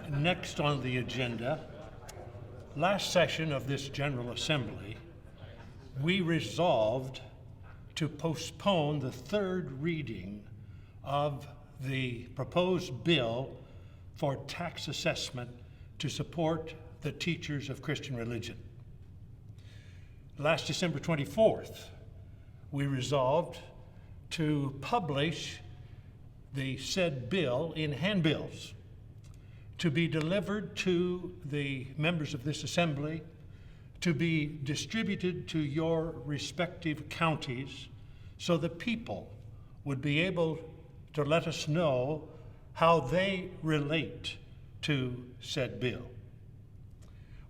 Next on the agenda, last session of this General Assembly, we resolved to postpone the third reading of the proposed bill for tax assessment to support the teachers of Christian religion. Last December 24th, we resolved to publish the said bill in handbills to be delivered to the members of this assembly, to be distributed to your respective counties so the people would be able to let us know how they relate to said bill.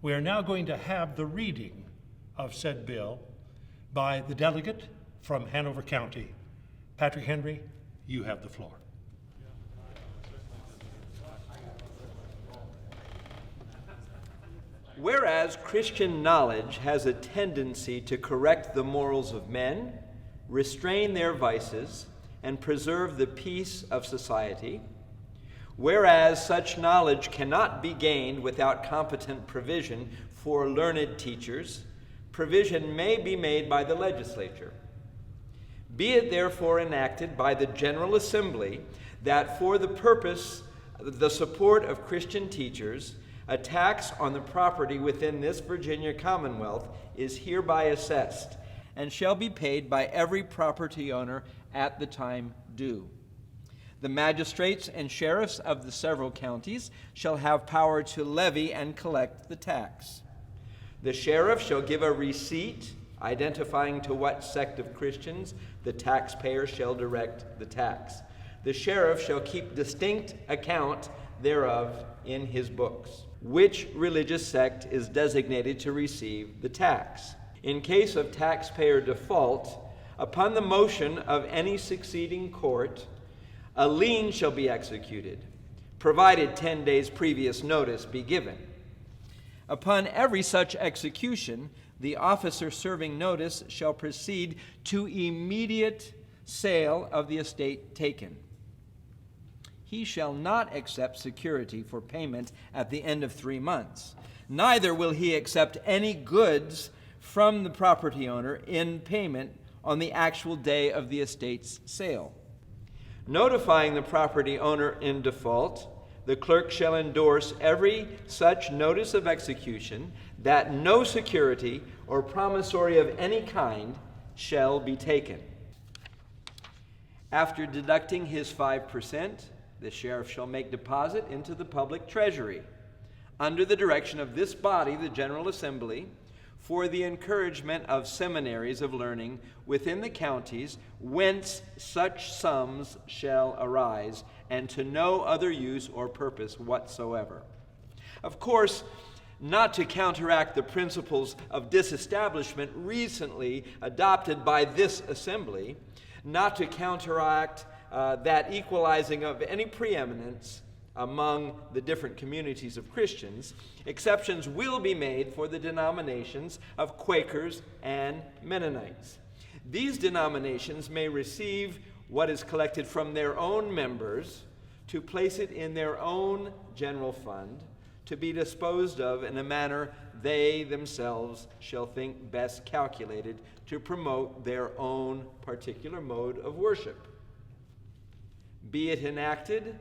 We are now going to have the reading of said bill by the delegate from Hanover County. Patrick Henry, you have the floor. Whereas Christian knowledge has a tendency to correct the morals of men, restrain their vices, and preserve the peace of society, whereas such knowledge cannot be gained without competent provision for learned teachers, provision may be made by the legislature. Be it therefore enacted by the General Assembly that for the purpose, the support of Christian teachers, a tax on the property within this Virginia Commonwealth is hereby assessed and shall be paid by every property owner at the time due. The magistrates and sheriffs of the several counties shall have power to levy and collect the tax. The sheriff shall give a receipt identifying to what sect of Christians the taxpayer shall direct the tax. The sheriff shall keep distinct account thereof in his books, which religious sect is designated to receive the tax. In case of taxpayer default, upon the motion of any succeeding court, a lien shall be executed, provided 10 days previous notice be given. Upon every such execution, the officer serving notice shall proceed to immediate sale of the estate taken. He shall not accept security for payment at the end of 3 months. Neither will he accept any goods from the property owner in payment on the actual day of the estate's sale. Notifying the property owner in default, the clerk shall endorse every such notice of execution that no security or promissory of any kind shall be taken. After deducting his 5%, the sheriff shall make deposit into the public treasury, under the direction of this body, the General Assembly, for the encouragement of seminaries of learning within the counties whence such sums shall arise, and to no other use or purpose whatsoever. Of course, not to counteract the principles of disestablishment recently adopted by this assembly, not to counteract that equalizing of any preeminence among the different communities of Christians, exceptions will be made for the denominations of Quakers and Mennonites. These denominations may receive what is collected from their own members to place it in their own general fund to be disposed of in a manner they themselves shall think best calculated to promote their own particular mode of worship. Be it enacted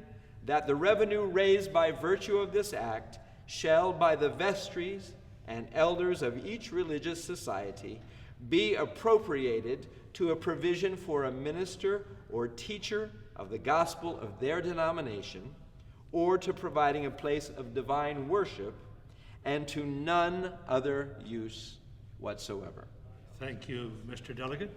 that the revenue raised by virtue of this act shall by the vestries and elders of each religious society be appropriated to a provision for a minister or teacher of the gospel of their denomination, or to providing a place of divine worship, and to none other use whatsoever. Thank you, Mr. Delegate.